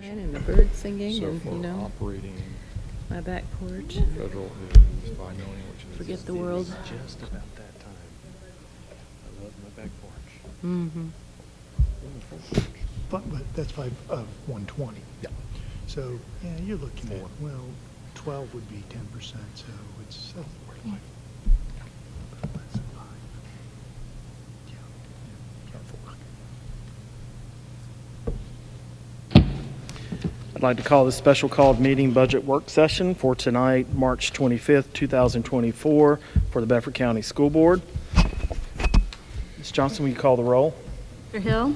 And the birds singing So and, for you know, operating my back porch. federal is 5 million, which is. Forget the world. Just about that time. I love my back porch. Mm-hmm. But that's 120. Yeah. So, yeah, you're looking at, Four. well, 12 would be 10%, so it's. I'd like to call this special called meeting budget work session for tonight, March 25th, 2024, for the Bedford County School Board. Ms. Johnson, will you call the roll? Mr. Hill,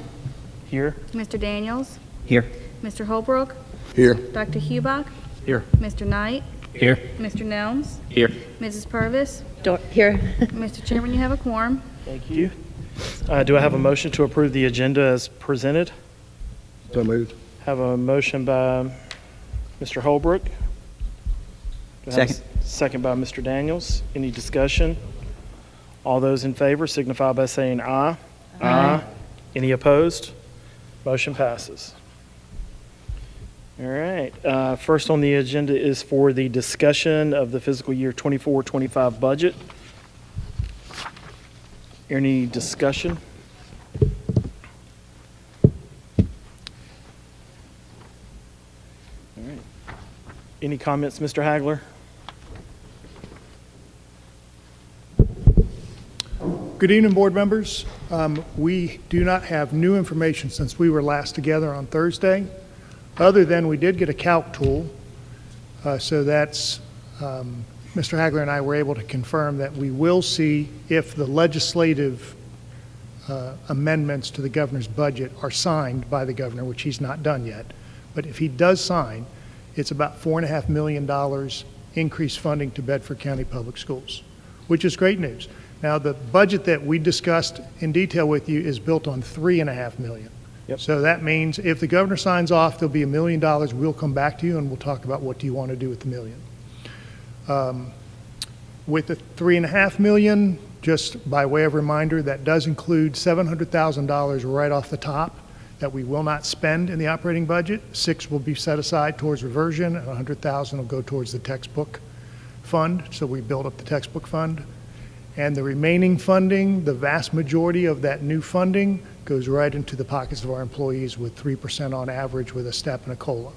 Here. Mr. Daniels, Here. Mr. Holbrook, Here. Dr. Hubach, Here. Mr. Knight, Here. Mr. Nelms, Here. Mrs. Purvis. Here. Mr. Chairman, you have a quorum. Thank you. Do I have a motion to approve the agenda as presented? So moved. Have a motion by Mr. Holbrook. Do I have a Second. Second by Mr. Daniels. Any discussion? All those in favor signify by saying aye. Aye. Any opposed? Motion passes. All right. First on the agenda is for the discussion of the fiscal year 24-25 budget. Any discussion? All right. Any comments, Mr. Hagler? Good evening, board members. We do not have new information since we were last together on Thursday, other than we did get a calc tool. So that's, Mr. Hagler and I were able to confirm that we will see if the legislative amendments to the governor's budget are signed by the governor, which he's not done yet. But if he does sign, it's about $4.5 million increased funding to Bedford County Public Schools, which is great news. Now, the budget that we discussed in detail with you is built on $3.5 million. Yep. So that means if the governor signs off, there'll be $1 million. We'll come back to you and we'll talk about what do you want to do with the million. With the $3.5 million, just by way of reminder, that does include $700,000 right off the top that we will not spend in the operating budget. $6 will be set aside towards reversion, and $100,000 will go towards the textbook fund. So we build up the textbook fund. And the remaining funding, the vast majority of that new funding goes right into the pockets of our employees with 3% on average with a step and a COLA.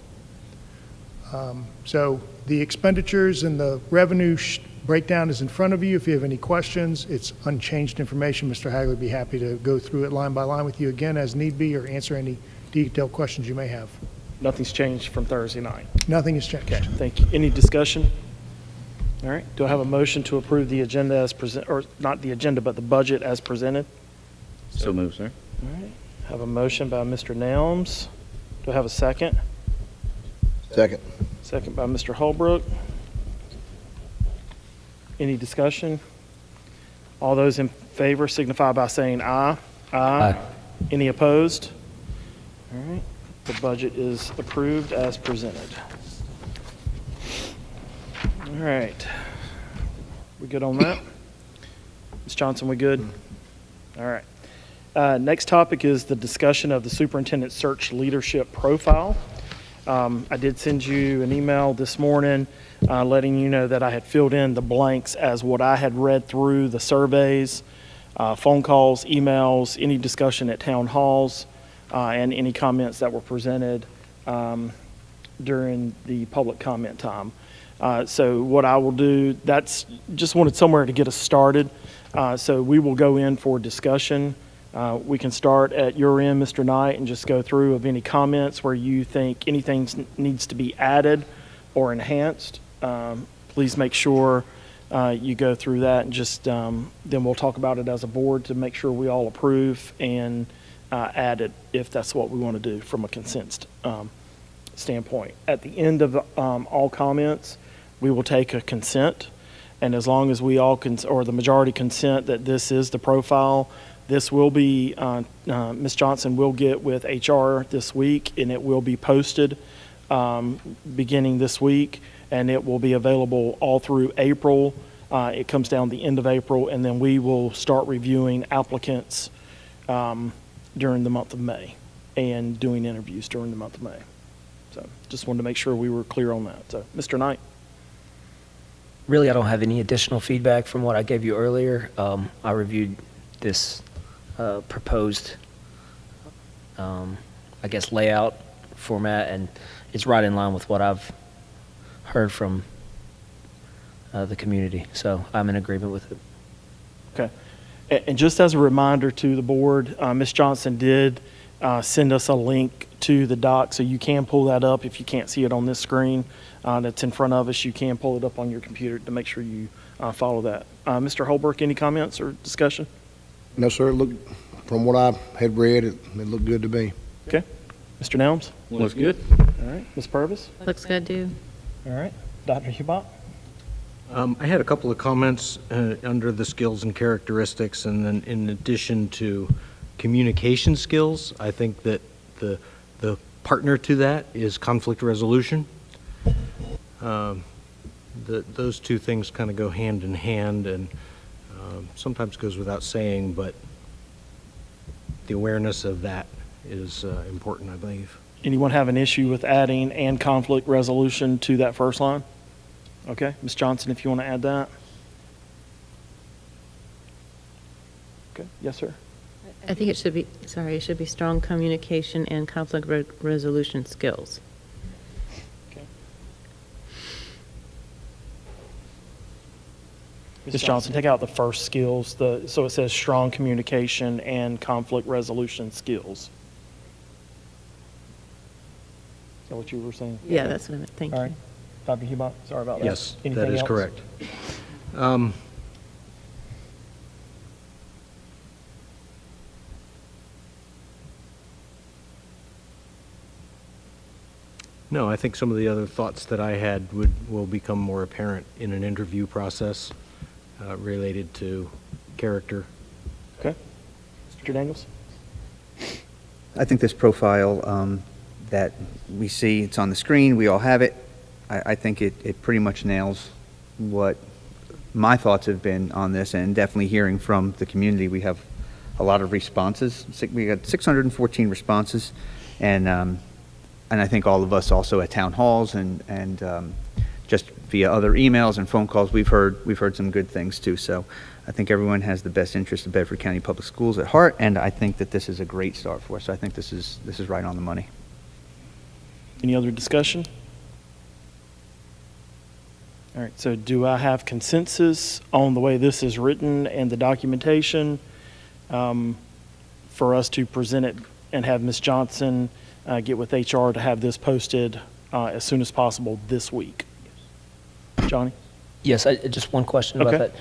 So the expenditures and the revenue breakdown is in front of you. If you have any questions, it's unchanged information. Mr. Hagler would be happy to go through it line by line with you again as need be or answer any detailed questions you may have. Nothing's changed from Thursday night. Nothing has changed. Okay, thank you. Any discussion? All right, do I have a motion to approve the agenda as present, or not the agenda, but the budget as presented? So moved, sir. All right, have a motion by Mr. Nelms. Do I have a second? Second. Second by Mr. Holbrook. Any discussion? All those in favor signify by saying aye. Aye. Any opposed? All right, the budget is approved as presented. All right. We good on that? Ms. Johnson, we good? All right. Next topic is the discussion of the superintendent search leadership profile. I did send you an email this morning letting you know that I had filled in the blanks as what I had read through the surveys, phone calls, emails, any discussion at town halls, and any comments that were presented during the public comment time. So what I will do, that's just wanted somewhere to get us started. So we will go in for discussion. We can start at your end, Mr. Knight, and just go through of any comments where you think anything needs to be added or enhanced. Please make sure you go through that and just then we'll talk about it as a board to make sure we all approve and add it if that's what we want to do from a consent standpoint. At the end of all comments, we will take a consent, and as long as we all or the majority consent that this is the profile, this will be Ms. Johnson will get with HR this week, and it will be posted beginning this week, and it will be available all through April. It comes down the end of April, and then we will start reviewing applicants during the month of May and doing interviews during the month of May. So just wanted to make sure we were clear on that. So, Mr. Knight? Really, I don't have any additional feedback from what I gave you earlier. I reviewed this proposed, I guess, layout format, and it's right in line with what I've heard from the community. So I'm in agreement with it. Okay. And just as a reminder to the board, Ms. Johnson did send us a link to the doc, so you can pull that up if you can't see it on this screen that's in front of us. You can pull it up on your computer to make sure you follow that. Mr. Holbrook, any comments or discussion? No, sir, from what I had read, it looked good to me. Okay. Mr. Nelms? Looks good. All right. Ms. Purvis? Looks good, too. All right. Dr. Hubach? I had a couple of comments under the skills and characteristics, and then in addition to communication skills, I think that the partner to that is conflict resolution. Those two things kind of go hand in hand, and sometimes goes without saying, but the awareness of that is important, I believe. Anyone have an issue with adding "and conflict resolution" to that first line? Okay, Ms. Johnson, if you want to add that. Okay, yes, sir. I think it should be, it should be strong communication and conflict resolution skills. Okay. Ms. Johnson, take out the first skills, so it says strong communication and conflict resolution skills. Is that what you were saying? Yeah, that's what I meant. Thank All right. you. Dr. Hubach, sorry about that. Yes, that Anything is else? correct. No, I think some of the other thoughts that I had will become more apparent in an interview process related to character. Okay. Mr. Daniels? I think this profile that we see, it's on the screen, we all have it. I think it pretty much nails what my thoughts have been on this, and definitely hearing from the community. We have a lot of responses. We got 614 responses, and I think all of us also at town halls and just via other emails and phone calls, we've heard some good things too. So I think everyone has the best interest of Bedford County Public Schools at heart, and I think that this is a great start for us. So I think this is right on the money. Any other discussion? All right, so do I have consensus on the way this is written and the documentation for us to present it and have Ms. Johnson get with HR to have this posted as soon as possible this week? Johnny? Yes, just one question about Okay.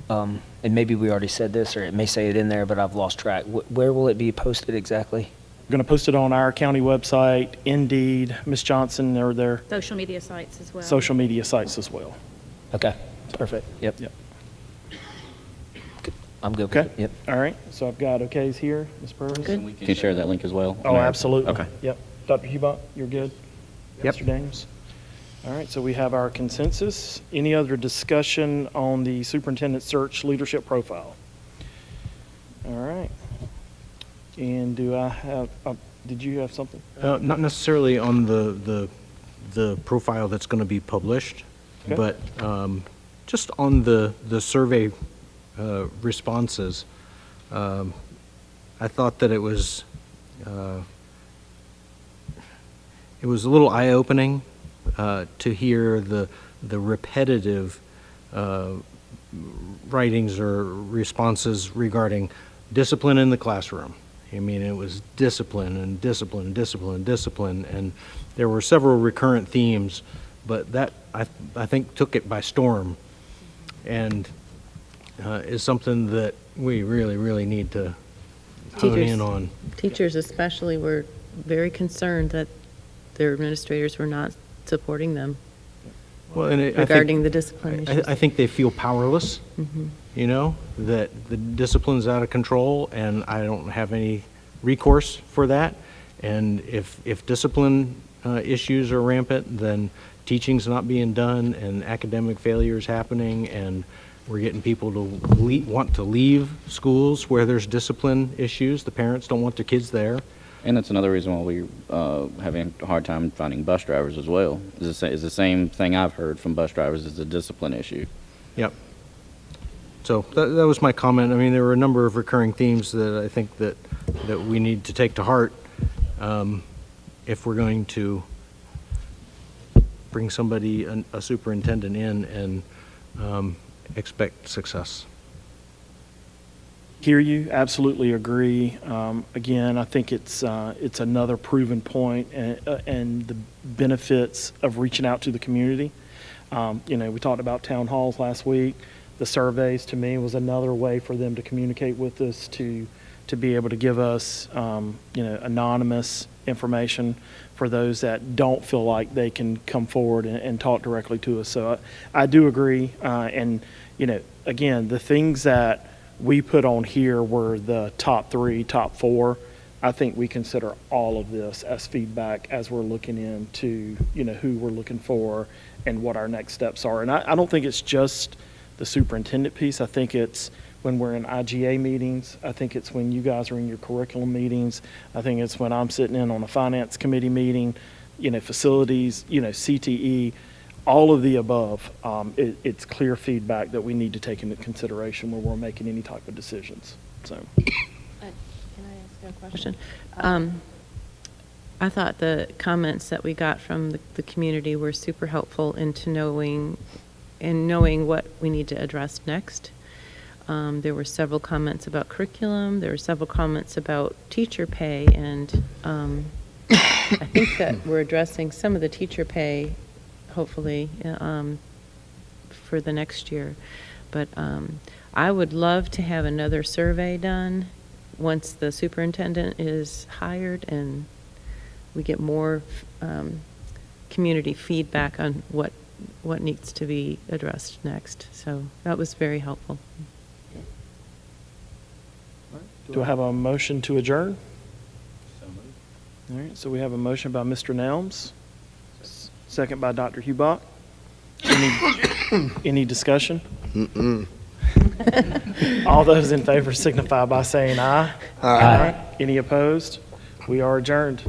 that. And maybe we already said this, or it may say it in there, but I've lost track. Where will it be posted exactly? We're going to post it on our county website, Indeed, Ms. Johnson, or their Social media sites as well. social media sites as well. Okay, perfect. Yep. Yep. I'm good with Okay? it. Yep. All right, so I've got okays here, Ms. Purvis? Good. Can you share that link as well? Oh, absolutely. Okay. Yep. Dr. Hubach, you're good? Yep. Mr. Daniels? All right, so we have our consensus. Any other discussion on the superintendent search leadership profile? All right. And do I have, did you have something? Not necessarily on the profile that's going to be published, Okay. but just on the survey responses. I thought that it was a little eye-opening to hear the repetitive writings or responses regarding discipline in the classroom. I mean, it was discipline and discipline and discipline and discipline, and there were several recurrent themes, but that, I think, took it by storm, and is something that we really, really need to hone Teachers. in on. Teachers especially were very concerned that their administrators were not supporting them Well, and I think- regarding the discipline issues. I think they feel powerless, you know, that the discipline's out of control and I don't have any recourse for that. And if discipline issues are rampant, then teaching's not being done and academic failure is happening, and we're getting people to want to leave schools where there's discipline issues. The parents don't want their kids there. And that's another reason why we're having a hard time finding bus drivers as well. Is the same thing I've heard from bus drivers is a discipline issue. Yep. So that was my comment. I mean, there were a number of recurring themes that I think that we need to take to heart if we're going to bring somebody, a superintendent in and expect success. Hear you, absolutely agree. Again, I think it's another proven point and the benefits of reaching out to the community. We talked about town halls last week. The surveys, to me, was another way for them to communicate with us, to be able to give us, anonymous information for those that don't feel like they can come forward and talk directly to us. So I do agree. Again, the things that we put on here were the top 3, top 4. I think we consider all of this as feedback as we're looking into, who we're looking for and what our next steps are. And I don't think it's just the superintendent piece. I think it's when we're in IGA meetings. I think it's when you guys are in your curriculum meetings. I think it's when I'm sitting in on a finance committee meeting, facilities, CTE, all of the above. It's clear feedback that we need to take into consideration when we're making any type of decisions. So. Can I ask a question? I thought the comments that we got from the community were super helpful into knowing what we need to address next. There were several comments about curriculum. There were several comments about teacher pay, and I think that we're addressing some of the teacher pay, hopefully, for the next year. But I would love to have another survey done once the superintendent is hired and we get more community feedback on what needs to be addressed next. So that was very helpful. Do I have a motion to adjourn? All right, so we have a motion by Mr. Nelms, second by Dr. Hubach. Any discussion? All those in favor signify by saying aye. Aye. Any opposed? We are adjourned.